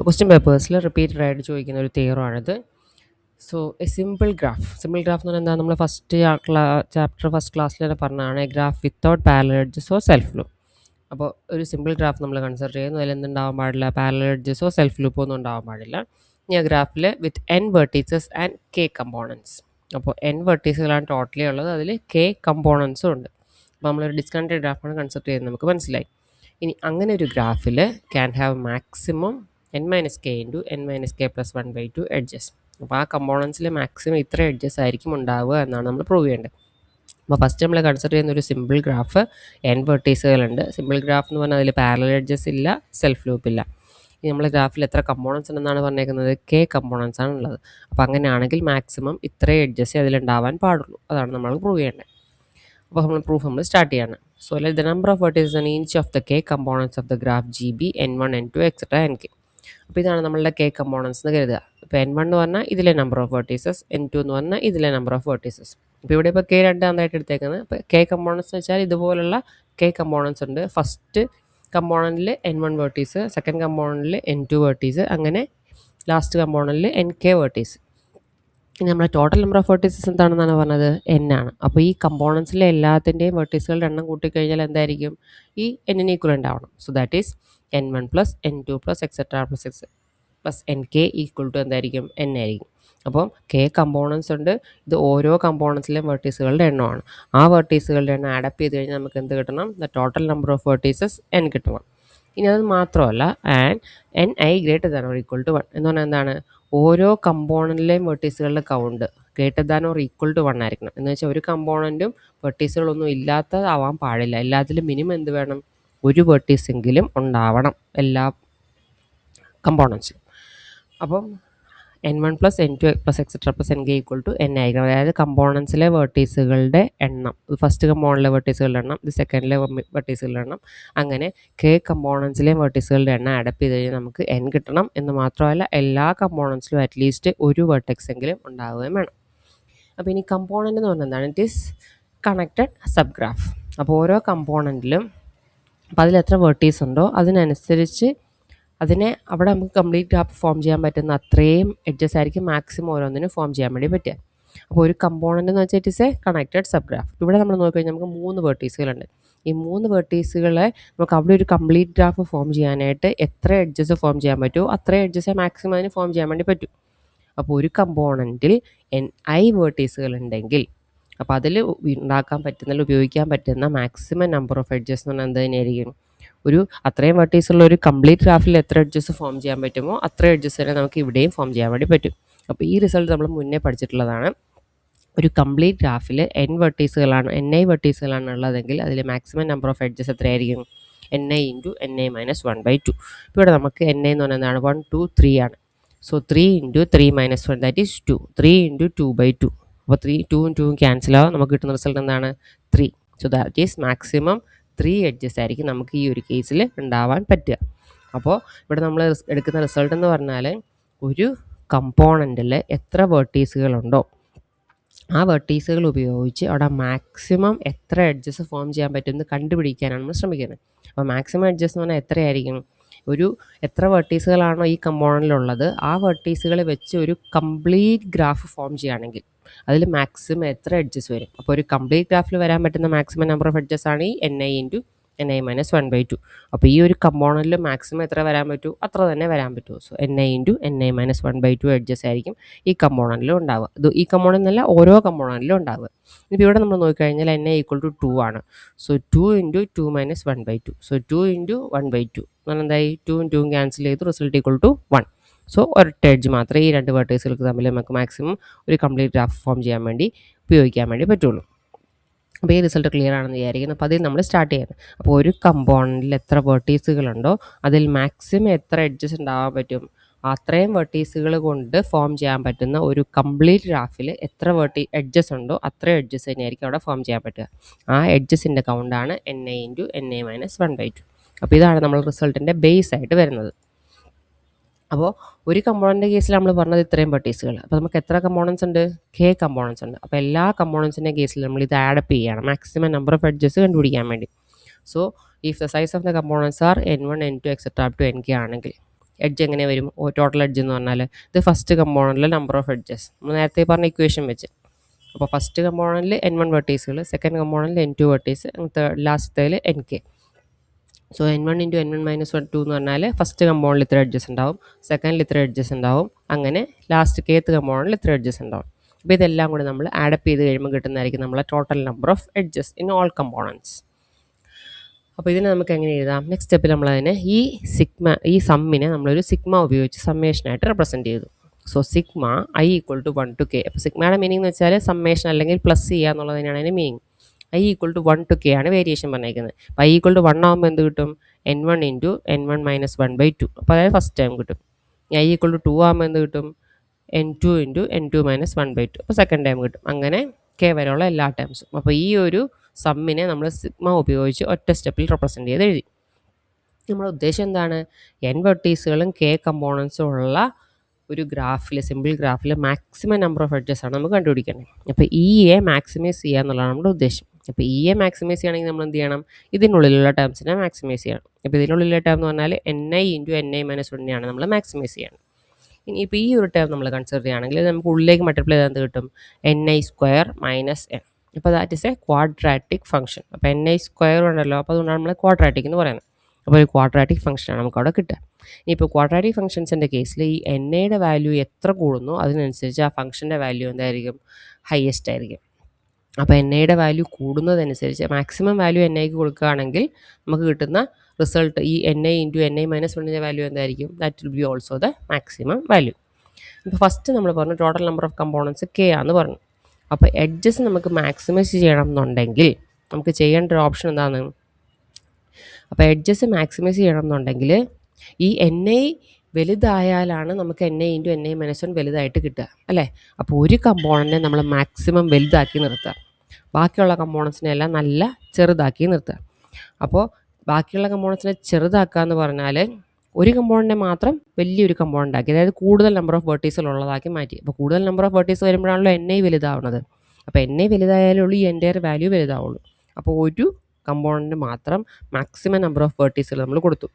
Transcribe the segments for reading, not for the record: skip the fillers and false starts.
Question പേപ്പേഴ്സിൽ repeated ആയിട്ട് ചോദിക്കുന്ന ഒരു തിയറമാണിത്. സോ എ സിമ്പിൾ ഗ്രാഫ് എന്ന് പറഞ്ഞാൽ എന്താ, നമ്മൾ ഫസ്റ്റ് ഫസ്റ്റ് ക്ലാസ്സിൽ തന്നെ പറഞ്ഞതാണ് എ ഗ്രാഫ് വിത്തൗട്ട് പാരലൽ എഡ്ജസോ സെൽഫ് ലൂപ്പ്. അപ്പോൾ ഒരു സിമ്പിൾ ഗ്രാഫ് നമ്മൾ കൺസിഡർ ചെയ്യുന്നു, അതിൽ എന്തുണ്ടാവാൻ പാടില്ല, പാരലൽ എഡ്ജസോ സെൽഫ് ലൂപ്പോ ഒന്നും ഉണ്ടാവാൻ പാടില്ല. ഇനി ആ ഗ്രാഫിൽ വിത്ത് n vertices and k components. അപ്പോൾ n വെർട്ടീസുകളാണ് ടോട്ടലി ഉള്ളത്, അതിൽ k കമ്പോണൻസും ഉണ്ട്. അപ്പോൾ നമ്മളൊരു ഡിസ്കണ്ടിന്യൂസ് ഗ്രാഫാണ് കൺസിഡർ ചെയ്യുന്നത്, നമുക്ക് മനസ്സിലായി. ഇനി അങ്ങനെ ഒരു ഗ്രാഫിൽ can have maximum n minus K into n minus K plus 1/2 edges. അപ്പോൾ ആ കമ്പോണൻസിൽ മാക്സിമം ഇത്ര എഡ്ജസ് ആയിരിക്കും ഉണ്ടാവുക എന്നാണ് നമ്മൾ പ്രൂവ് ചെയ്യേണ്ടത്. അപ്പോൾ ഫസ്റ്റ് നമ്മൾ കൺസിഡർ ചെയ്യുന്ന ഒരു സിമ്പിൾ ഗ്രാഫ്, n വെർട്ടീസുകളുണ്ട്. സിമ്പിൾ ഗ്രാഫ് എന്ന് പറഞ്ഞാൽ അതിൽ പാരലൽ എഡ്ജസ് ഇല്ല, സെൽഫ് ലൂപ്പ് ഇല്ല. ഇനി നമ്മൾ ഗ്രാഫിൽ എത്ര കമ്പോണൻസ് ഉണ്ടെന്നാണ് പറഞ്ഞേക്കുന്നത്, k കമ്പോണൻസ് ആണ് ഉള്ളത്. അപ്പോൾ അങ്ങനെയാണെങ്കിൽ മാക്സിമം ഇത്രയും എഡ്ജസ് അതിലുണ്ടാവാൻ പാടുള്ളൂ, അതാണ് നമ്മൾ പ്രൂവ് ചെയ്യേണ്ടത്. അപ്പോൾ നമ്മൾ സ്റ്റാർട്ട് ചെയ്യാണ്. So let the number of vertices in each of the k components of the graph GB n1 n2 etcetera nk. അപ്പോൾ ഇതാണ് നമ്മളുടെ k കമ്പോണൻസ് എന്ന് കരുതുക. ഇപ്പോൾ n1 എന്ന് പറഞ്ഞാൽ ഇതിലെ നമ്പർ ഓഫ് വെർട്ടീസസ്, n2 എന്ന് പറഞ്ഞാൽ ഇതിലെ നമ്പർ ഓഫ് വെർട്ടീസസ്. ഇപ്പോൾ ഇവിടെ ഇപ്പോൾ k രണ്ടാമതായിട്ട് എടുത്തേക്കുന്നത്. അപ്പോൾ k കമ്പോണൻസ് എന്ന് വെച്ചാൽ ഇതുപോലുള്ള k കമ്പോണൻസ് ഉണ്ട്. ഫസ്റ്റ് കമ്പോണൻറ്റിൽ n1 വെർട്ടീസ്, സെക്കൻഡ് കമ്പോണൻറ്റിൽ n2 വെർട്ടീസ്, അങ്ങനെ ലാസ്റ്റ് കമ്പോണൻറ്റിൽ nk വെർട്ടീസ്. ഇനി നമ്മുടെ ടോട്ടൽ നമ്പർ ഓഫ് വെർട്ടീസസ് എന്താണെന്നാണ് പറഞ്ഞത്, n ആണ്. അപ്പോൾ ഈ കമ്പോണൻസിലെ എല്ലാത്തിൻ്റെയും വെർട്ടീസുകളുടെ എണ്ണം കൂട്ടിക്കഴിഞ്ഞാൽ എന്തായിരിക്കും, ഈ n-ന് ഈക്വലൻ്റ് ആവണം. So that is n1 plus n2 plus etcetera plus nk equal to എന്തായിരിക്കും, n ആയിരിക്കും. അപ്പം k കമ്പോണൻസ് ഉണ്ട്, ഇത് ഓരോ കമ്പോണൻസിലെയും വെർട്ടീസുകളുടെ എണ്ണമാണ്. ആ വെർട്ടീസുകളുടെ എണ്ണം ആഡപ്പ് ചെയ്ത് കഴിഞ്ഞാൽ നമുക്ക് എന്ത് കിട്ടണം, the total number of vertices n കിട്ടണം. ഇനി അത് മാത്രമല്ല, and ni greater than or equal to 1 എന്ന് പറഞ്ഞാൽ എന്താണ്, ഓരോ കമ്പോണൻറ്റിലെയും വെർട്ടീസുകളുടെ count greater than or equal to 1 ആയിരിക്കണം. എന്ന് വെച്ചാൽ ഒരു കമ്പോണൻറ്റും വെർട്ടീസുകളൊന്നും ഇല്ലാത്തതാവാൻ പാടില്ല. എല്ലാത്തിലും മിനിമം എന്ത് വേണം, ഒരു വെർട്ടീസെങ്കിലും ഉണ്ടാവണം എല്ലാ കമ്പോണൻസിലും. അപ്പം n1 plus n2 plus etcetera plus nk equal to n ആയിരിക്കണം. അതായത് കമ്പോണൻസിലെ വെർട്ടീസുകളുടെ എണ്ണം, ഫസ്റ്റ് കമ്പോണൻറ്റിലെ വെർട്ടീസുകളുടെ എണ്ണം, ഇത് സെക്കൻഡിലെ വെർട്ടീസുകളുടെ എണ്ണം, അങ്ങനെ k കമ്പോണൻസിലെ വെർട്ടീസുകളുടെ എണ്ണം ആഡപ്പ് ചെയ്ത് കഴിഞ്ഞാൽ നമുക്ക് n കിട്ടണം. എന്ന് മാത്രമല്ല എല്ലാ കമ്പോണൻസിലും അറ്റ്ലീസ്റ്റ് ഒരു വെർട്ടെക്സ് എങ്കിലും ഉണ്ടാവുകയും വേണം. അപ്പോൾ ഇനി കമ്പോണൻ്റ് എന്ന് പറഞ്ഞാൽ എന്താണ്, it is connected sub graph. അപ്പോൾ ഓരോ കമ്പോണൻറ്റിലും അപ്പോൾ അതിൽ എത്ര വെർട്ടീസ് ഉണ്ടോ അതിനനുസരിച്ച് അതിനെ അവിടെ നമുക്ക് കംപ്ലീറ്റ് ഗ്രാഫ് ഫോം ചെയ്യാൻ പറ്റുന്ന അത്രയും എഡ്ജസ് ആയിരിക്കും മാക്സിമം ഓരോന്നിനും ഫോം ചെയ്യാൻ വേണ്ടി പറ്റുക. അപ്പോൾ ഒരു കമ്പോണൻ്റ് എന്ന് വെച്ചാൽ it is A connected sub graph. ഇവിടെ നമ്മൾ നോക്കിക്കഴിഞ്ഞാൽ നമുക്ക് 3 വെർട്ടീസുകളുണ്ട്. ഈ 3 വെർട്ടീസുകളെ നമുക്ക് അവിടെ ഒരു കംപ്ലീറ്റ് ഗ്രാഫ് ഫോം ചെയ്യാനായിട്ട് എത്ര എഡ്ജസ് ഫോം ചെയ്യാൻ പറ്റുമോ അത്രയും എഡ്ജസ് മാക്സിമം അതിന് ഫോം ചെയ്യാൻ വേണ്ടി പറ്റും. അപ്പോൾ ഒരു കമ്പോണൻറ്റിൽ ni വെർട്ടീസുകൾ ഉണ്ടെങ്കിൽ അപ്പോൾ അതിൽ ഉണ്ടാക്കാൻ പറ്റുന്ന ഉപയോഗിക്കാൻ പറ്റുന്ന മാക്സിമം നമ്പർ ഓഫ് എഡ്ജസ് എന്ന് പറഞ്ഞാൽ എന്ത് തന്നെയായിരിക്കും, ഒരു അത്രയും വെർട്ടീസുള്ള ഒരു കംപ്ലീറ്റ് ഗ്രാഫിൽ എത്ര എഡ്ജസ് ഫോം ചെയ്യാൻ പറ്റുമോ അത്ര എഡ്ജസ് തന്നെ നമുക്ക് ഇവിടെയും ഫോം ചെയ്യാൻ വേണ്ടി പറ്റും. അപ്പോൾ ഈ റിസൾട്ട് നമ്മൾ മുന്നേ പഠിച്ചിട്ടുള്ളതാണ്. ഒരു കംപ്ലീറ്റ് ഗ്രാഫിൽ ni വെർട്ടീസുകളാണ് ഉള്ളതെങ്കിൽ അതിൽ മാക്സിമം നമ്പർ ഓഫ് എഡ്ജസ് എത്രയായിരിക്കും, ni ഇൻറ്റു ni മൈനസ് 1/2. ഇപ്പോൾ ഇവിടെ നമുക്ക് ni എന്ന് പറഞ്ഞാൽ എന്താണ്, 1 2 3 ആണ്. So 3 into 3 minus 1 that is 2. 3 into 2/2. അപ്പോൾ 2 2 ക്യാൻസൽ ആവും, നമുക്ക് കിട്ടുന്ന റിസൾട്ട് എന്താണ്, 3. So that is maximum 3 edges ആയിരിക്കും നമുക്ക് ഈ ഒരു കേസിൽ ഉണ്ടാവാൻ പറ്റുക. അപ്പോൾ ഇവിടെ നമ്മൾ എടുക്കുന്ന റിസൾട്ട് എന്ന് പറഞ്ഞാൽ ഒരു കമ്പോണൻറ്റിൽ എത്ര വെർട്ടീസുകളുണ്ടോ ആ വെർട്ടീസുകൾ ഉപയോഗിച്ച് അവിടെ മാക്സിമം എത്ര എഡ്ജസ് ഫോം ചെയ്യാൻ പറ്റുമെന്ന് കണ്ടുപിടിക്കാനാണ് നമ്മൾ ശ്രമിക്കുന്നത്. അപ്പോൾ മാക്സിമം എഡ്ജസ് എന്ന് പറഞ്ഞാൽ എത്രയായിരിക്കും, ഒരു എത്ര വെർട്ടീസുകളാണോ ഈ കമ്പോണൻറ്റിലുള്ളത് ആ വെർട്ടീസുകൾ വെച്ച് ഒരു കംപ്ലീറ്റ് ഗ്രാഫ് ഫോം ചെയ്യുകയാണെങ്കിൽ അതിൽ മാക്സിമം എത്ര എഡ്ജസ് വരും. അപ്പോൾ ഒരു കംപ്ലീറ്റ് ഗ്രാഫിൽ വരാൻ പറ്റുന്ന മാക്സിമം നമ്പർ ഓഫ് എഡ്ജസ് ആണ് ഈ ni ഇൻറ്റു ni മൈനസ് 1/2. അപ്പോൾ ഈ ഒരു കമ്പോണൻറ്റിൽ മാക്സിമം എത്ര വരാൻ പറ്റൂ അത്ര തന്നെ വരാൻ പറ്റുമോ. So ni into ni minus 1/2 edges ആയിരിക്കും ഈ കമ്പോണൻറ്റിലും ഉണ്ടാവുക. ഇത് ഈ കമ്പോണൻറ്റിലല്ല ഓരോ കമ്പോണൻറ്റിലും ഉണ്ടാവുക. ഇപ്പോൾ ഇവിടെ നമ്മൾ നോക്കിക്കഴിഞ്ഞാൽ ni ഈക്വൽ ടു 2 ആണ്. So 2 into 2 minus 1/2. So 2 into 1/2 എന്നാൽ എന്തായി, 2 2 ക്യാൻസൽ ചെയ്ത് റിസൾട്ട് ഈക്വൽ ടു 1. സോ ഒരൊറ്റ എഡ്ജ് മാത്രമേ ഈ രണ്ട് വെർട്ടീസുകൾക്ക് തമ്മിൽ നമുക്ക് മാക്സിമം ഒരു കംപ്ലീറ്റ് ഗ്രാഫ് ഫോം ചെയ്യാൻ വേണ്ടി ഉപയോഗിക്കാൻ വേണ്ടി പറ്റുള്ളൂ. അപ്പോൾ ഈ റിസൾട്ട് ക്ലിയർ ആണെന്ന് വിചാരിക്കുന്നു. അപ്പോൾ അതിൽ നമ്മൾ സ്റ്റാർട്ട് ചെയ്യുന്നത്, അപ്പോൾ ഒരു കമ്പോണൻറ്റിൽ എത്ര വെർട്ടീസുകളുണ്ടോ അതിൽ മാക്സിമം എത്ര എഡ്ജസ് ഉണ്ടാവാൻ പറ്റും അത്രയും വെർട്ടീസുകൾ കൊണ്ട് ഫോം ചെയ്യാൻ പറ്റുന്ന ഒരു കംപ്ലീറ്റ് ഗ്രാഫിൽ എത്ര എഡ്ജസ് ഉണ്ടോ അത്രയും എഡ്ജസ് തന്നെയായിരിക്കും അവിടെ ഫോം ചെയ്യാൻ പറ്റുക. ആ എഡ്ജസിൻ്റെ കൗണ്ടാണ് ni ഇൻറ്റു ni മൈനസ് 1/2. അപ്പോൾ ഇതാണ് നമ്മൾ റിസൾട്ടിൻ്റെ ബേസ് ആയിട്ട് വരുന്നത്. അപ്പോൾ ഒരു കമ്പോണൻറ്റിൻ്റെ കേസിൽ നമ്മൾ പറഞ്ഞത് ഇത്രയും വെർട്ടീസുകൾ. അപ്പോൾ നമുക്ക് എത്ര കമ്പോണൻസ് ഉണ്ട്, k കമ്പോണൻസ് ഉണ്ട്. അപ്പോൾ എല്ലാ കമ്പോണൻസിൻ്റെ കേസിൽ നമ്മൾ ഇത് ആഡപ്പ് ചെയ്യുകയാണ് മാക്സിമം നമ്പർ ഓഫ് എഡ്ജസ് കണ്ടുപിടിക്കാൻ വേണ്ടി. So if the size of the components are n1 n2 etcetera up to nk ആണെങ്കിൽ എഡ്ജ് എങ്ങനെ വരും? ടോട്ടൽ എഡ്ജ് എന്ന് പറഞ്ഞാൽ ഇത് ഫസ്റ്റ് കമ്പോണൻറ്റിലെ നമ്പർ ഓഫ് എഡ്ജസ് നമ്മൾ നേരത്തെ പറഞ്ഞ ഇക്വേഷൻ വെച്ച്. അപ്പോൾ ഫസ്റ്റ് കമ്പോണൻറ്റിൽ n1 വെർട്ടീസുകൾ, സെക്കൻഡ് കമ്പോണൻറ്റിൽ n2 വെർട്ടീസ്, ലാസ്റ്റത്തേൽ nk. So n1 into n1 minus 2 എന്ന് പറഞ്ഞാൽ ഫസ്റ്റ് കമ്പോണൻറ്റിൽ ഇത്ര എഡ്ജസ് ഉണ്ടാവും, സെക്കൻഡിൽ ഇത്ര എഡ്ജസ് ഉണ്ടാവും, അങ്ങനെ ലാസ്റ്റ് കേത്ത് കമ്പോണൻറ്റിൽ ഇത്ര എഡ്ജസ് ഉണ്ടാവും. അപ്പോൾ ഇതെല്ലാം കൂടി നമ്മൾ ആഡപ്പ് ചെയ്ത് കഴിയുമ്പോൾ കിട്ടുന്നതായിരിക്കും നമ്മളെ total number of edges in all components. അപ്പോൾ ഇതിനെ നമുക്ക് എങ്ങനെ എഴുതാം? നെക്സ്റ്റ് സ്റ്റെപ്പിൽ നമ്മളതിനെ ഈ സമ്മിനെ നമ്മളൊരു സിഗ്മ ഉപയോഗിച്ച് സമ്മേഷനായിട്ട് റെപ്രസെൻറ്റ് ചെയ്തു. So sigma i equal to 1 to k. അപ്പോൾ സിഗ്മയുടെ മീനിങ് എന്ന് വെച്ചാൽ സമ്മേഷൻ അല്ലെങ്കിൽ പ്ലസ് ചെയ്യുക എന്നുള്ളത് തന്നെയാണ് അതിൻ്റെ meaning. i equal to 1 to k ആണ് വേരിയേഷൻ പറഞ്ഞിരിക്കുന്നത്. അപ്പോൾ i ഈക്വൽ ടു 1 ആകുമ്പോൾ എന്ത് കിട്ടും? n1 into n1 minus 1/2. അപ്പോൾ അതായത് ഫസ്റ്റ് ടൈം കിട്ടും. i ഈക്വൽ ടു 2 ആകുമ്പോൾ എന്ത് കിട്ടും? n2 into n2 minus 1/2. അപ്പോൾ സെക്കൻഡ് ടൈം കിട്ടും. അങ്ങനെ k വരെയുള്ള എല്ലാ ടൈംസും. അപ്പോൾ ഈ ഒരു സമ്മിനെ നമ്മൾ സിഗ്മ ഉപയോഗിച്ച് ഒറ്റ സ്റ്റെപ്പിൽ റെപ്രസെൻറ്റ് ചെയ്ത് എഴുതി. നമ്മുടെ ഉദ്ദേശം എന്താണ്? n വെർട്ടീസുകളും k കമ്പോണൻസും ഉള്ള ഒരു ഗ്രാഫിൽ, സിമ്പിൾ ഗ്രാഫിൽ മാക്സിമം നമ്പർ ഓഫ് എഡ്ജസ് ആണ് നമുക്ക് കണ്ടുപിടിക്കേണ്ടത്. അപ്പോൾ ഇയെ മാക്സിമൈസ് ചെയ്യുക എന്നുള്ളതാണ് നമ്മുടെ ഉദ്ദേശം. അപ്പോൾ ഇയെ മാക്സിമൈസ് ചെയ്യണമെങ്കിൽ നമ്മൾ എന്ത് ചെയ്യണം? ഇതിനുള്ളിലുള്ള ടേംസിനെ മാക്സിമൈസ് ചെയ്യണം. അപ്പോൾ ഇതിനുള്ളിലുള്ള ടേം എന്ന് പറഞ്ഞാൽ ni ഇൻറ്റു ni മൈനസ് 1 ആണ് നമ്മൾ മാക്സിമൈസ് ചെയ്യണം. ഇനി ഇപ്പോൾ ഈ ഒരു ടേം നമ്മൾ കൺസിഡർ ചെയ്യുകയാണെങ്കിൽ നമുക്ക് ഉള്ളിലേക്ക് മൾട്ടിപ്ലൈ ചെയ്താൽ എന്ത് കിട്ടും? ni square minus n. അപ്പോൾ that is A quadratic function. അപ്പോൾ ni സ്ക്വയർ ഉണ്ടല്ലോ, അപ്പോൾ അതുകൊണ്ടാണ് നമ്മൾ ക്വാഡ്രാറ്റിക് എന്ന് പറയുന്നത്. അപ്പോൾ ഒരു ക്വാഡ്രാറ്റിക് ഫംഗ്ഷനാണ് നമുക്ക് അവിടെ കിട്ടുക. ഇനിയിപ്പോൾ ക്വാഡ്രാറ്റിക് ഫംഗ്ഷൻസിൻ്റെ കേസിൽ ഈ എന്നയുടെ വാല്യൂ എത്ര കൂടുന്നു അതിനനുസരിച്ച് ആ ഫംഗ്ഷൻ്റെ വാല്യൂ എന്തായിരിക്കും? ഹയസ്റ്റ് ആയിരിക്കും. അപ്പോൾ എന്നയുടെ വാല്യൂ കൂടുന്നതനുസരിച്ച് മാക്സിമം വാല്യൂ എന്നയ്ക്ക് കൊടുക്കുകയാണെങ്കിൽ നമുക്ക് കിട്ടുന്ന റിസൾട്ട് ഈ ni ഇൻറ്റു ni മൈനസ് 1ൻ്റെ വാല്യൂ എന്തായിരിക്കും? That will be also the maximum value. ഇപ്പോൾ ഫസ്റ്റ് നമ്മൾ പറഞ്ഞു total number of components k ആണെന്ന് പറഞ്ഞു. അപ്പോൾ എഡ്ജസ് നമുക്ക് മാക്സിമൈസ് ചെയ്യണം എന്നുണ്ടെങ്കിൽ നമുക്ക് ചെയ്യേണ്ട ഒരു ഓപ്ഷൻ എന്താണ്? അപ്പോൾ എഡ്ജസ് മാക്സിമൈസ് ചെയ്യണം എന്നുണ്ടെങ്കിൽ ഈ ni വലുതായാലാണ് നമുക്ക് ni ഇൻറ്റു ni മൈനസ് 1 വലുതായിട്ട് കിട്ടുക അല്ലേ? അപ്പോൾ ഒരു കമ്പോണൻറ്റിനെ നമ്മൾ മാക്സിമം വലുതാക്കി നിർത്തുക, ബാക്കിയുള്ള കമ്പോണൻസിനെ എല്ലാം നല്ല ചെറുതാക്കി നിർത്തുക. അപ്പോൾ ബാക്കിയുള്ള കമ്പോണൻസിനെ ചെറുതാക്കുക എന്ന് പറഞ്ഞാൽ ഒരു കമ്പോണൻറ്റിനെ മാത്രം വലിയൊരു കമ്പോണൻ്റ് ആക്കി, അതായത് കൂടുതൽ നമ്പർ ഓഫ് വെർട്ടീസുകൾ ഉള്ളതാക്കി മാറ്റി. അപ്പോൾ കൂടുതൽ നമ്പർ ഓഫ് വെർട്ടീസ് വരുമ്പോഴാണല്ലോ ni വലുതാവുന്നത്. അപ്പോൾ ni വലുതായാലേ ഉള്ളൂ ഈ എൻ്റെയർ വാല്യൂ വലുതാവുള്ളൂ. അപ്പോൾ ഒരു കമ്പോണൻറ്റ് മാത്രം മാക്സിമം നമ്പർ ഓഫ് വെർട്ടീസുകൾ നമ്മൾ കൊടുത്തു.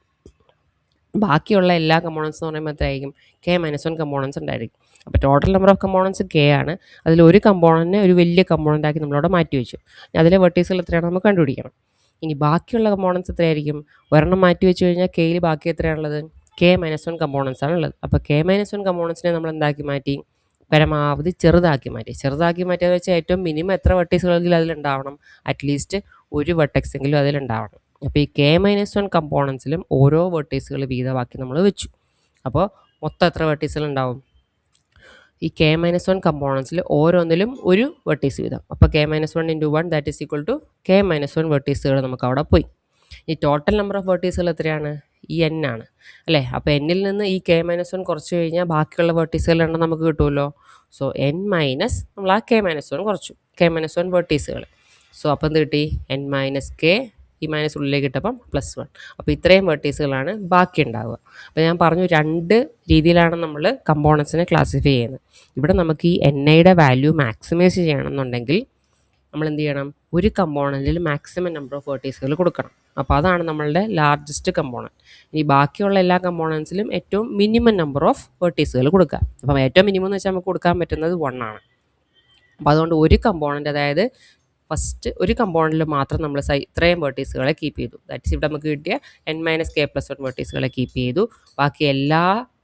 ബാക്കിയുള്ള എല്ലാ കമ്പോണൻസ് എന്ന് പറയുമ്പോൾ എത്രയായിരിക്കും? k മൈനസ് 1 കമ്പോണൻസ് ഉണ്ടായിരിക്കും. അപ്പോൾ total number of components k ആണ്. അതിൽ ഒരു കമ്പോണൻറ്റിനെ ഒരു വലിയ കമ്പോണൻ്റ് ആക്കി നമ്മളവിടെ മാറ്റി വെച്ചു. അതിലെ വെർട്ടീസുകൾ എത്രയാണ് നമുക്ക് കണ്ടുപിടിക്കണം. ഇനി ബാക്കിയുള്ള കമ്പോണൻസ് എത്രയായിരിക്കും? ഒരെണ്ണം മാറ്റി വെച്ച് കഴിഞ്ഞാൽ കെയിൽ ബാക്കി എത്രയാണുള്ളത്? k മൈനസ് 1 കമ്പോണൻസ് ആണുള്ളത്. അപ്പോൾ k മൈനസ് 1 കമ്പോണൻസിനെ നമ്മൾ എന്താക്കി മാറ്റി? പരമാവധി ചെറുതാക്കി മാറ്റി. ചെറുതാക്കി മാറ്റിയെന്ന് വെച്ചാൽ ഏറ്റവും മിനിമം എത്ര വെർട്ടീസുകളെങ്കിലും അതിലുണ്ടാവണം? അറ്റ്ലീസ്റ്റ് ഒരു വെർട്ടെക്സെങ്കിലും അതിലുണ്ടാവണം. അപ്പോൾ ഈ k മൈനസ് 1 കമ്പോണൻസിലും ഓരോ വെർട്ടീസുകൾ വീതമാക്കി നമ്മൾ വെച്ചു. അപ്പോൾ മൊത്തം എത്ര വെർട്ടീസുകൾ ഉണ്ടാവും? ഈ k മൈനസ് 1 കമ്പോണൻസിൽ ഓരോന്നിലും ഒരു വെർട്ടീസ് വീതം. അപ്പോൾ k minus 1 into 1 that is equal to k minus 1 വെർട്ടീസുകൾ നമുക്ക് അവിടെ പോയി. ഈ ടോട്ടൽ നമ്പർ ഓഫ് വെർട്ടീസുകൾ എത്രയാണ്? ഈ n ആണ് അല്ലേ? അപ്പോൾ എന്നിൽ നിന്ന് ഈ k മൈനസ് 1 കുറച്ച് കഴിഞ്ഞാൽ ബാക്കിയുള്ള വെർട്ടീസുകളുടെ എണ്ണം നമുക്ക് കിട്ടുമല്ലോ. സോ n മൈനസ് നമ്മൾ ആ k മൈനസ് 1 കുറച്ചു, k മൈനസ് 1 വെർട്ടീസുകൾ. സോ അപ്പോൾ എന്ത് കിട്ടി? n മൈനസ് k, ഈ മൈനസ് ഉള്ളിലേക്ക് ഇട്ടപ്പം +1. അപ്പോൾ ഇത്രയും വെർട്ടീസുകളാണ് ബാക്കി ഉണ്ടാവുക. അപ്പോൾ ഞാൻ പറഞ്ഞു 2 രീതിയിലാണ് നമ്മൾ കമ്പോണൻസിനെ ക്ലാസിഫൈ ചെയ്യുന്നത്. ഇവിടെ നമുക്ക് ഈ niയുടെ വാല്യൂ മാക്സിമൈസ് ചെയ്യണമെന്നുണ്ടെങ്കിൽ നമ്മൾ എന്ത് ചെയ്യണം? ഒരു കമ്പോണൻറ്റിൽ മാക്സിമം നമ്പർ ഓഫ് വെർട്ടീസുകൾ കൊടുക്കണം. അപ്പോൾ അതാണ് നമ്മളുടെ ലാർജസ്റ്റ് കമ്പോണൻറ്റ്. ഇനി ബാക്കിയുള്ള എല്ലാ കമ്പോണൻസിലും ഏറ്റവും മിനിമം നമ്പർ ഓഫ് വെർട്ടീസുകൾ കൊടുക്കുക. അപ്പം ഏറ്റവും മിനിമം എന്ന് വെച്ചാൽ നമുക്ക് കൊടുക്കാൻ പറ്റുന്നത് 1 ആണ്. അപ്പോൾ അതുകൊണ്ട് ഒരു കമ്പോണൻറ്റ്, അതായത് ഫസ്റ്റ് ഒരു കമ്പോണൻറ്റിൽ മാത്രം നമ്മൾ ഇത്രയും വെർട്ടീസുകളെ കീപ്പ് ചെയ്തു. ദാറ്റ് ഇസ് ഇവിടെ നമുക്ക് കിട്ടിയ n മൈനസ് k പ്ലസ് 1 വെർട്ടീസുകളെ കീപ്പ് ചെയ്തു. ബാക്കി എല്ലാ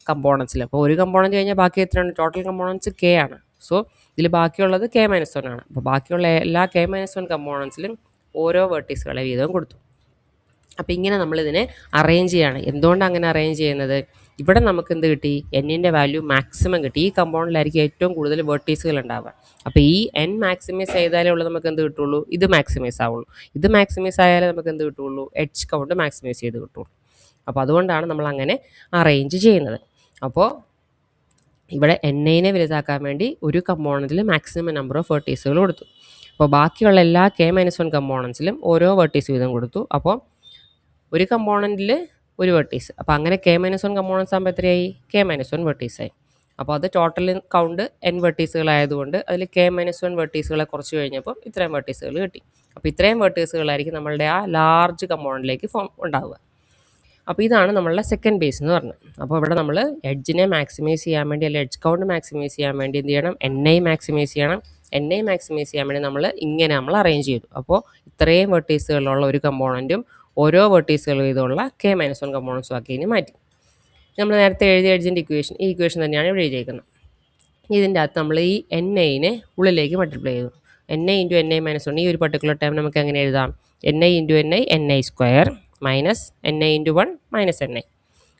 കമ്പോണൻസിലും, അപ്പോൾ ഒരു കമ്പോണൻറ്റ് കഴിഞ്ഞാൽ ബാക്കി എത്രയാണ്? ടോട്ടൽ കമ്പോണൻസ് k ആണ്. സോ ഇതിൽ ബാക്കിയുള്ളത് k മൈനസ് 1 ആണ്. അപ്പോൾ ബാക്കിയുള്ള എല്ലാ k മൈനസ് 1 കമ്പോണൻസിലും ഓരോ വെർട്ടീസുകളെ വീതം കൊടുത്തു. അപ്പോൾ ഇങ്ങനെ നമ്മളിതിനെ അറേഞ്ച് ചെയ്യാണ്. എന്തുകൊണ്ടാണ് അങ്ങനെ അറേഞ്ച് ചെയ്യുന്നത്? ഇവിടെ നമുക്ക് എന്ത് കിട്ടി? എന്നിൻ്റെ വാല്യൂ മാക്സിമം കിട്ടി. ഈ കമ്പോണൻറ്റിലായിരിക്കും ഏറ്റവും കൂടുതൽ വെർട്ടീസുകൾ ഉണ്ടാവുക. അപ്പോൾ ഈ n മാക്സിമൈസ് ചെയ്താലേ ഉള്ളൂ നമുക്ക് എന്ത് കിട്ടുള്ളൂ? ഇത് മാക്സിമൈസ് ആവുള്ളൂ. ഇത് മാക്സിമൈസ് ആയാലേ നമുക്ക് എന്ത് കിട്ടുള്ളൂ? എഡ്ജ് കൗണ്ട് മാക്സിമൈസ് ചെയ്ത് കിട്ടുള്ളൂ. അപ്പോൾ അതുകൊണ്ടാണ് നമ്മൾ അങ്ങനെ അറേഞ്ച് ചെയ്യുന്നത്. അപ്പോൾ ഇവിടെ നെ വലുതാക്കാൻ വേണ്ടി ഒരു കമ്പോണൻറ്റിൽ മാക്സിമം നമ്പർ ഓഫ് വെർട്ടീസുകൾ കൊടുത്തു. അപ്പോൾ ബാക്കിയുള്ള എല്ലാ k മൈനസ് 1 കമ്പോണൻസിലും ഓരോ വെർട്ടീസ് വീതം കൊടുത്തു. അപ്പോൾ ഒരു കമ്പോണൻറ്റിൽ ഒരു വെർട്ടീസ്. അപ്പോൾ അങ്ങനെ k മൈനസ് 1 കമ്പോണൻസ് ആകുമ്പോൾ എത്രയായി? k minus 1 വെർട്ടീസായി. അപ്പോൾ അത് ടോട്ടൽ കൗണ്ട് n വെർട്ടീസുകളായതുകൊണ്ട് അതിൽ k മൈനസ് 1 വെർട്ടീസുകളെ കുറച്ച് കഴിഞ്ഞപ്പോൾ ഇത്രയും വെർട്ടീസുകൾ കിട്ടി. അപ്പോൾ ഇത്രയും വെർട്ടീസുകളായിരിക്കും നമ്മളുടെ ആ ലാർജ് കമ്പോണൻറ്റിലേക്ക് ഉണ്ടാവുക. അപ്പോൾ ഇതാണ് നമ്മളുടെ സെക്കൻഡ് ബേസ് എന്ന് പറഞ്ഞത്. അപ്പോൾ ഇവിടെ നമ്മൾ എഡ്ജിനെ മാക്സിമൈസ് ചെയ്യാൻ വേണ്ടി, അല്ലെങ്കിൽ എഡ്ജ് കൗണ്ട് മാക്സിമൈസ് ചെയ്യാൻ വേണ്ടി എന്ത് ചെയ്യണം, NI മാക്സിമൈസ് ചെയ്യണം. NI മാക്സിമൈസ് ചെയ്യാൻ വേണ്ടി നമ്മൾ അറേഞ്ച് ചെയ്തു. അപ്പോൾ ഇത്രയും വെർട്ടീസുകളുള്ള ഒരു കമ്പോണൻറ്റും ഓരോ വെർട്ടീസുകൾ വീതമുള്ള K-1 കമ്പോണൻസും ആക്കി ഇനി മാറ്റി. നമ്മൾ നേരത്തെ എഴുതിയ എഡ്ജിൻ്റെ ഇക്വേഷൻ, ഈ ഇക്വേഷൻ തന്നെയാണ് ഇവിടെ എഴുതിയിരിക്കുന്നത്. ഇതിൻ്റെ അകത്ത് നമ്മൾ ഈ NIനെ ഉള്ളിലേക്ക് മൾട്ടിപ്ലൈ ചെയ്തു. NI ഇൻറ്റു NI മൈനസ് 1, ഈ ഒരു പർട്ടിക്കുലർ ടൈം നമുക്ക് എങ്ങനെ എഴുതാം, NI into NI, NI square minus NI into 1 minus NI.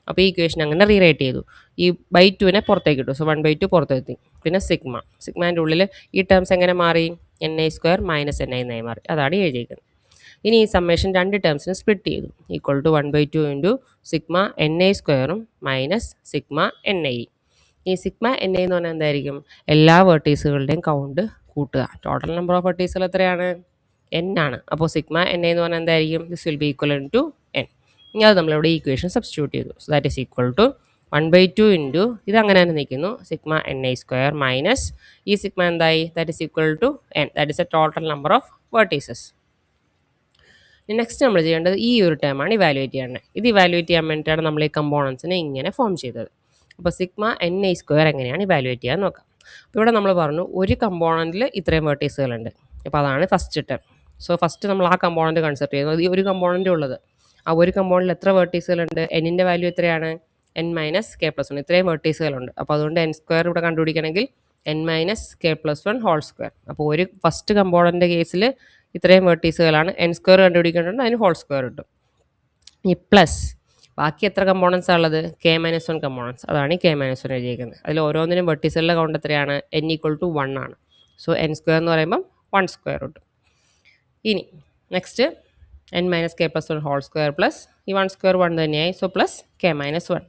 അപ്പോൾ ഈ ഇക്വേഷൻ അങ്ങനെ റീറൈറ്റ് ചെയ്തു. ഈ ബൈ ടുവിനെ പുറത്തേക്ക് ഇട്ടു. സോ 1/2 പുറത്തെത്തി. പിന്നെ സിഗ്മാൻ്റെ ഉള്ളിൽ ഈ ടേംസ് എങ്ങനെ മാറി, NI സ്ക്വയർ മൈനസ് NI എന്നായി മാറി. അതാണ് എഴുതിയിരിക്കുന്നത്. ഇനി ഈ സമ്മേഷൻ രണ്ട് ടേംസിന് സ്പ്ലിറ്റ് ചെയ്തു. Equal to 1/2 into sigma NI സ്ക്വയറും മൈനസ് സിഗ്മ NI. ഈ സിഗ്മ NI എന്ന് പറഞ്ഞാൽ എന്തായിരിക്കും, എല്ലാ വെർട്ടീസുകളുടെയും കൗണ്ട് കൂട്ടുക. ടോട്ടൽ നമ്പർ ഓഫ് വെർട്ടീസുകൾ എത്രയാണ്, N ആണ്. അപ്പോൾ സിഗ്മ NI എന്ന് പറഞ്ഞാൽ എന്തായിരിക്കും, this will be equal to N. ഇനി അത് നമ്മളിവിടെ ഈക്വേഷൻ സബ്സ്റ്റിറ്റ്യൂട്ട് ചെയ്തു. So that is equal to 1/2 ഇൻറ്റു ഇത് അങ്ങനെ തന്നെ നിൽക്കുന്നു, സിഗ്മ NI സ്ക്വയർ മൈനസ് ഈ സിഗ്മ എന്തായി, that is equal to N. That is a total number of vertices. Next നമ്മൾ ചെയ്യേണ്ടത് ഈ ഒരു ടേമാണ് ഇവാലുവേറ്റ് ചെയ്യേണ്ടത്. ഇത് ഇവാലുവേറ്റ് ചെയ്യാൻ വേണ്ടിയിട്ടാണ് നമ്മൾ ഈ കമ്പോണൻസിനെ ഇങ്ങനെ ഫോം ചെയ്തത്. അപ്പോൾ സിഗ്മ NI സ്ക്വയർ എങ്ങനെയാണ് ഇവാലുവേറ്റ് ചെയ്യാൻ നോക്കാം. അപ്പോൾ ഇവിടെ നമ്മൾ പറഞ്ഞു ഒരു കമ്പോണൻറ്റിൽ ഇത്രയും വെർട്ടീസുകളുണ്ട്. അപ്പോൾ അതാണ് ഫസ്റ്റ് ടേം. സോ ഫസ്റ്റ് നമ്മൾ ആ കമ്പോണൻറ്റ് കൺസിഡർ ചെയ്യുന്നത്. ഈ ഒരു കമ്പോണൻറ്റ് ഉള്ളത്, ആ ഒരു കമ്പോണൻറ്റിൽ എത്ര വെർട്ടീസുകളുണ്ട്, Nൻ്റെ വാല്യൂ എത്രയാണ്, N മൈനസ് K+1. ഇത്രയും വെർട്ടീസുകളുണ്ട്. അപ്പോൾ അതുകൊണ്ട് N സ്ക്വയർ ഇവിടെ കണ്ടുപിടിക്കണമെങ്കിൽ N minus K+1 whole square. അപ്പോൾ ഒരു ഫസ്റ്റ് കമ്പോണൻറ്റിൻ്റെ കേസിൽ ഇത്രയും വെർട്ടീസുകളാണ്, N സ്ക്വയർ കണ്ടുപിടിക്കേണ്ടതുണ്ട്, അതിന് ഹോൾ സ്ക്വയർ കിട്ടും. ഈ പ്ലസ് ബാക്കി എത്ര കമ്പോണൻസ് ഉള്ളത്, K-1 കമ്പോണൻസ്. അതാണ് ഈ K-1 എഴുതിയിരിക്കുന്നത്. അതിൽ ഓരോന്നിനും വെർട്ടീസുകളുടെ കൗണ്ട് എത്രയാണ്, N ഈക്വൽ ടു 1 ആണ്. സോ N സ്ക്വയർ എന്ന് പറയുമ്പം 1 സ്ക്വയർ കിട്ടും. ഇനി next N minus K+1 whole square plus ഈ 1 സ്ക്വയർ 1 തന്നെയായി. So plus K-1.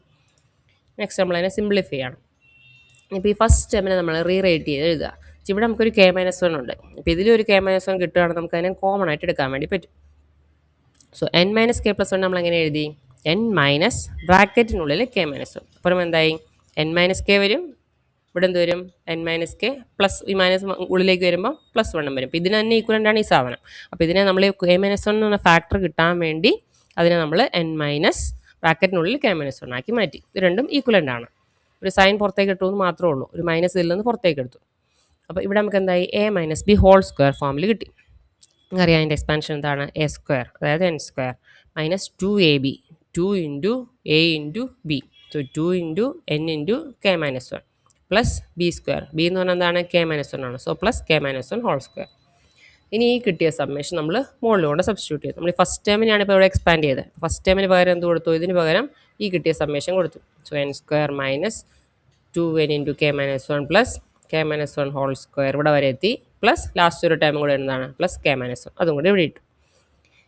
നെക്സ്റ്റ് നമ്മളതിനെ സിംപ്ലിഫൈ ചെയ്യണം. ഇപ്പോൾ ഈ ഫസ്റ്റ് സ്റ്റെപ്പിനെ നമ്മൾ റീറൈറ്റ് ചെയ്ത് എഴുതുക. ഇവിടെ നമുക്കൊരു K-1 ഉണ്ട്. ഇപ്പോൾ ഇതിലൊരു K-1 കിട്ടുകയാണെങ്കിൽ നമുക്ക് അതിനെ കോമൺ ആയിട്ട് എടുക്കാൻ വേണ്ടി പറ്റും. സോ N മൈനസ് K+1 നമ്മൾ എങ്ങനെ എഴുതി, N മൈനസ് ബ്രാക്കറ്റിനുള്ളിൽ K-1. അப்புறம் എന്തായി, N മൈനസ് K വരും, ഇവിടെ എന്ത് വരും, N മൈനസ് K പ്ലസ് ഈ മൈനസ് ഉള്ളിലേക്ക് വരുമ്പോൾ +1 വരും. അപ്പോൾ ഇതിന് തന്നെ ഈക്വലൻ്റ് ആണ് ഈ സാധനം. അപ്പോൾ ഇതിനെ നമ്മൾ K-1 എന്ന് പറഞ്ഞ ഫാക്ടർ കിട്ടാൻ വേണ്ടി അതിനെ നമ്മൾ N മൈനസ് ബ്രാക്കറ്റിനുള്ളിൽ K-1 ആക്കി മാറ്റി. ഇത് രണ്ടും ഈക്വലൻ്റ് ആണ്. ഒരു സൈൻ പുറത്തേക്ക് ഇട്ടു എന്ന് മാത്രമേ ഉള്ളൂ, ഒരു മൈനസ് ഇതിൽ നിന്ന് പുറത്തേക്ക് എടുത്തു. അപ്പോൾ ഇവിടെ നമുക്ക് എന്തായി, A minus B whole square ഫോമിൽ കിട്ടി. അറിയാം അതിൻ്റെ എക്സ്പാൻഷൻ എന്താണ്, A സ്ക്വയർ, അതായത് N square minus 2AB, 2 into A into B. So 2 into N into K-1 plus B square. B എന്ന് പറഞ്ഞാൽ എന്താണ്, K-1 ആണ്. So plus K-1 whole square. ഇനി ഈ കിട്ടിയ സമ്മേഷൻ നമ്മൾ മുകളിലൂടെ സബ്സ്റ്റിറ്റ്യൂട്ട് ചെയ്തു. നമ്മൾ ഈ ഫസ്റ്റ് ടേമിനാണ് ഇപ്പോൾ ഇവിടെ എക്സ്പാൻഡ് ചെയ്തത്. ഫസ്റ്റ് ടേമിന് പകരം എന്ത് കൊടുത്തു, ഇതിന് പകരം ഈ കിട്ടിയ സമ്മേഷൻ കൊടുത്തു. So N square minus 2N into K-1 plus K-1 whole square ഇവിടെ വരെ എത്തി, പ്ലസ് ലാസ്റ്റ് ഒരു ടേമും കൂടെ എന്താണ്, പ്ലസ് K-1, അതും കൂടി ഇവിടെ ഇട്ടു.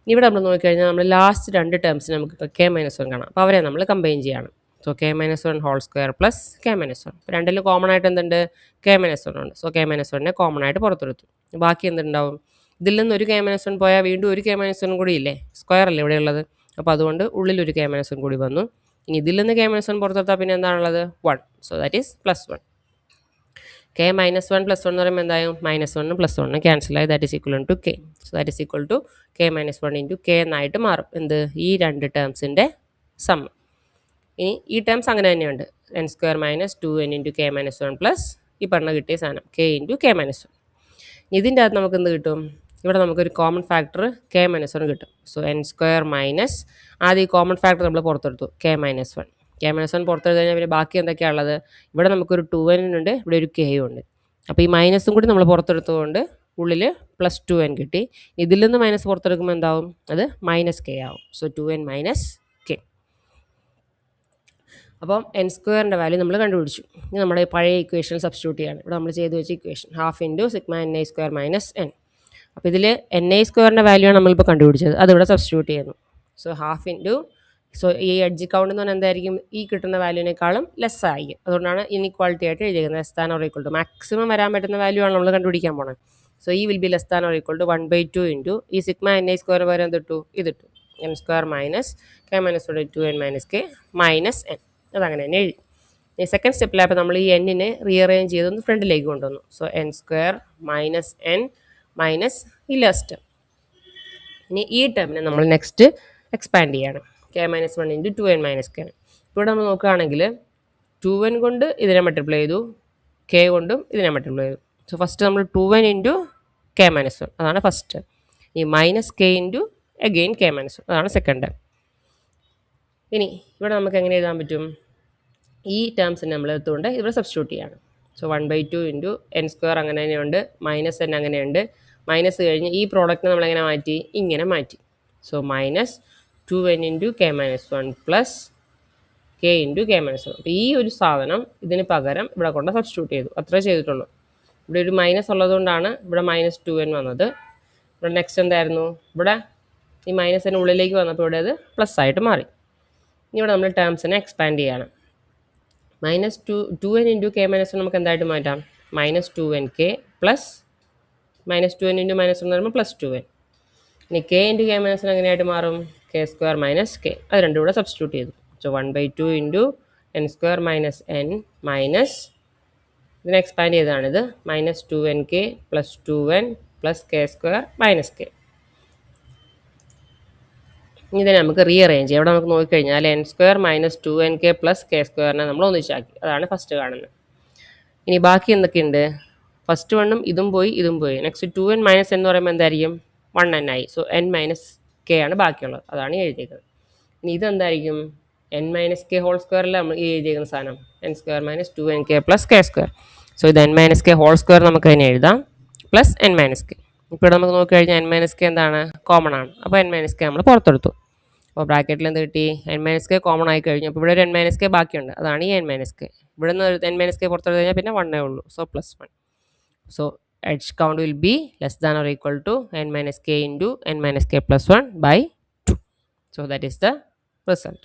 ഇനി ഇവിടെ നമ്മൾ നോക്കിക്കഴിഞ്ഞാൽ നമ്മൾ ലാസ്റ്റ് രണ്ട് ടേംസിന് നമുക്ക് K-1 കാണാം. അപ്പോൾ അവരെ നമ്മൾ കമ്പൈൻ ചെയ്യാണ്. So K-1 whole square plus K-1. രണ്ടിലും കോമൺ ആയിട്ട് എന്തുണ്ട്, K-1 ഉണ്ട്. സോ K-1 കോമൺ ആയിട്ട് പുറത്തെടുത്തു. ബാക്കി എന്തുണ്ടാവും, ഇതിൽ നിന്ന് ഒരു K-1 പോയാൽ വീണ്ടും ഒരു K-1 കൂടി ഇല്ലേ, സ്ക്വയർ അല്ലേ ഇവിടെ ഉള്ളത്. അപ്പോൾ അതുകൊണ്ട് ഉള്ളിലൊരു K-1 കൂടി വന്നു. ഇനി ഇതിൽ നിന്ന് K-1 പുറത്തെടുത്താൽ പിന്നെ എന്താണുള്ളത്, 1. So that is +1. K-1 +1 എന്ന് പറയുമ്പോൾ എന്തായാലും -1 +1 ക്യാൻസലായി, that is equal to K. So that is equal to K-1 into K എന്നായിട്ട് മാറും. എന്ത്, ഈ രണ്ട് ടേംസിൻ്റെ സം. ഇനി ഈ ടേംസ് അങ്ങനെ തന്നെയുണ്ട്, N square minus 2N into K-1 plus ഈ പറഞ്ഞ കിട്ടിയ സാധനം K ഇൻറ്റു K-1. ഇതിൻ്റെ അകത്ത് നമുക്ക് എന്ത് കിട്ടും, ഇവിടെ നമുക്കൊരു കോമൺ ഫാക്ടർ K-1 കിട്ടും. സോ N സ്ക്വയർ മൈനസ് ആദ്യം ഈ കോമൺ ഫാക്ടർ നമ്മൾ പുറത്തെടുത്തു, K-1. K-1 പുറത്തെടുത്ത് കഴിഞ്ഞാൽ പിന്നെ ബാക്കി എന്തൊക്കെയാണ് ഉള്ളത്, ഇവിടെ നമുക്കൊരു 2N ഉണ്ട്, ഇവിടെ ഒരു K ഉണ്ട്. അപ്പോൾ ഈ മൈനസും കൂടി നമ്മൾ പുറത്തെടുത്തുകൊണ്ട് ഉള്ളിൽ +2N കിട്ടി. ഇതിൽ നിന്ന് മൈനസ് പുറത്തെടുക്കുമ്പോൾ എന്താവും, അത് -K ആവും. So 2N minus K. അപ്പം N സ്ക്വയറിൻ്റെ വാല്യൂ നമ്മൾ കണ്ടുപിടിച്ചു. ഇനി നമ്മുടെ പഴയ ഇക്വേഷൻ സബ്സ്റ്റിറ്റ്യൂട്ട് ചെയ്യാണ്. ഇവിടെ നമ്മൾ ചെയ്ത് വെച്ച equation ½ into sigma NI square minus N. അപ്പോൾ ഇതിൽ NI സ്ക്വയറിൻ്റെ വാല്യൂ ആണ് നമ്മളിപ്പോൾ കണ്ടുപിടിച്ചത്, അതിവിടെ സബ്സ്റ്റിറ്റ്യൂട്ട് ചെയ്യുന്നു. സോ ½ ഇൻറ്റു, സോ ഈ എഡ്ജ് കൗണ്ട് എന്ന് പറഞ്ഞാൽ എന്തായിരിക്കും, ഈ കിട്ടുന്ന വാല്യൂവിനേക്കാളും ലെസ് ആയിരിക്കും. അതുകൊണ്ടാണ് ഇൻഇക്വാളിറ്റി ആയിട്ട് എഴുതിയിരിക്കുന്നത്. Less than or equal to, maximum വരാൻ പറ്റുന്ന വാല്യൂ ആണ് നമ്മൾ കണ്ടുപിടിക്കാൻ പോകുന്നത്. സോ ഈ will be less than or equal to 1/2 into ഈ സിഗ്മ NI സ്ക്വയർ പകരം എന്തിട്ടു, ഇതിട്ടു, N square minus K-1 2N minus K minus N. അതങ്ങനെ തന്നെ എഴുതി. ഈ സെക്കൻഡ് സ്റ്റെപ്പിലായപ്പോൾ നമ്മൾ ഈ Nനെ റീഅറേഞ്ച് ചെയ്തൊന്ന് ഫ്രണ്ടിലേക്ക് കൊണ്ടുവന്നു. So N square minus N minus ഈ ലാസ്റ്റ് ടേം. ഇനി ഈ ടേമിനെ നമ്മൾ നെക്സ്റ്റ് എക്സ്പാൻഡ് ചെയ്യാണ്. K minus one into 2n minus K. ഇവിടെ നമ്മൾ നോക്കുകയാണെങ്കിൽ 2n കൊണ്ട് ഇതിനെ മൾട്ടിപ്ലൈ ചെയ്തു, കെ കൊണ്ടും ഇതിനെ മൾട്ടിപ്ലൈ ചെയ്തു. സോ ഫസ്റ്റ് നമ്മൾ 2n into K minus one, അതാണ് ഫസ്റ്റ്. ഈ minus K into again K minus one, അതാണ് സെക്കൻഡ്. ഇനി ഇവിടെ നമുക്ക് എങ്ങനെ എഴുതാൻ പറ്റും? ഈ ടേംസിനെ നമ്മൾ എടുത്തുകൊണ്ട് ഇവിടെ സബ്സ്റ്റിറ്റ്യൂട്ട് ചെയ്യാണ്. സോ 1/2 ഇൻറ്റു എൻ സ്ക്വയർ അങ്ങനെ തന്നെയുണ്ട്, മൈനസ് എൻ അങ്ങനെയുണ്ട്. മൈനസ് കഴിഞ്ഞ് ഈ പ്രോഡക്റ്റിനെ നമ്മളെങ്ങനെ മാറ്റി? ഇങ്ങനെ മാറ്റി. So minus 2n into K minus one plus K into K minus one. അപ്പോൾ ഈ ഒരു സാധനം ഇതിന് പകരം ഇവിടെ കൊണ്ട് സബ്സ്റ്റിറ്റ്യൂട്ട് ചെയ്തു, അത്രേ ചെയ്തിട്ടുള്ളൂ. ഇവിടെ ഒരു മൈനസ് ഉള്ളതുകൊണ്ടാണ് ഇവിടെ മൈനസ് 2n വന്നത്. ഇവിടെ നെക്സ്റ്റ് എന്തായിരുന്നു? ഇവിടെ ഈ മൈനസിന് ഉള്ളിലേക്ക് വന്നപ്പോൾ ഇവിടെ അത് പ്ലസ് ആയിട്ട് മാറി. ഇനി ഇവിടെ നമ്മൾ ടേംസിനെ എക്സ്പാൻഡ് ചെയ്യാണ്. Minus 2n into K minus one നമുക്ക് എന്തായിട്ട് മാറ്റാം? Minus 2n K plus minus 2n into minus one എന്ന് പറയുമ്പോൾ പ്ലസ് 2n. ഇനി K into K minus one എങ്ങനെയായിട്ട് മാറും? K square minus K. അത് രണ്ടും കൂടെ സബ്സ്റ്റിറ്റ്യൂട്ട് ചെയ്തു. So 1/2 into N square minus N minus ഇതിനെ എക്സ്പാൻഡ് ചെയ്തതാണിത്, minus 2n K plus 2n plus K square minus K. ഇതിനെ നമുക്ക് റീഅറേഞ്ച് ചെയ്യാം. ഇവിടെ നമുക്ക് നോക്കിക്കഴിഞ്ഞാൽ N square minus 2n K plus K സ്ക്വയറിനെ നമ്മൾ ഒന്നിച്ചാക്കി, അതാണ് ഫസ്റ്റ് കാണുന്നത്. ഇനി ബാക്കി എന്തൊക്കെയുണ്ട്? ഫസ്റ്റ് വണ്ണും ഇതും പോയി ഇതും പോയി. നെക്സ്റ്റ് 2n മൈനസ് എന്ന് പറയുമ്പോൾ എന്തായിരിക്കും? 1n ആയി. സോ n മൈനസ് കെ ആണ് ബാക്കിയുള്ളത്, അതാണ് എഴുതിയേക്കുന്നത്. ഇനി ഇതെന്തായിരിക്കും? n മൈനസ് കെ ഹോൾ സ്ക്വയറിൽ നമ്മൾ ഈ എഴുതിയേക്കുന്ന സാധനം n square minus 2n K plus K square. So ഇത് n minus K whole square നമുക്ക് തന്നെ എഴുതാം, പ്ലസ് n മൈനസ് കെ. ഇപ്പോൾ ഇവിടെ നമുക്ക് നോക്കിക്കഴിഞ്ഞാൽ n മൈനസ് കെ എന്താണ്? കോമൺ ആണ്. അപ്പോൾ n മൈനസ് കെ നമ്മൾ പുറത്തെടുത്തു. അപ്പോൾ ബ്രാക്കറ്റിൽ എന്ത് കിട്ടി? n മൈനസ് കെ കോമൺ ആയി കഴിഞ്ഞു. അപ്പോൾ ഇവിടെ ഒരു n മൈനസ് കെ ബാക്കിയുണ്ട്, അതാണ് ഈ n മൈനസ് കെ. ഇവിടെ നിന്ന് n മൈനസ് കെ പുറത്തെടുത്ത് കഴിഞ്ഞാൽ പിന്നെ 1 ഉള്ളൂ. So plus 1. So edge count will be less than or equal to n minus k into n minus k plus 1 by 2. So that is the result.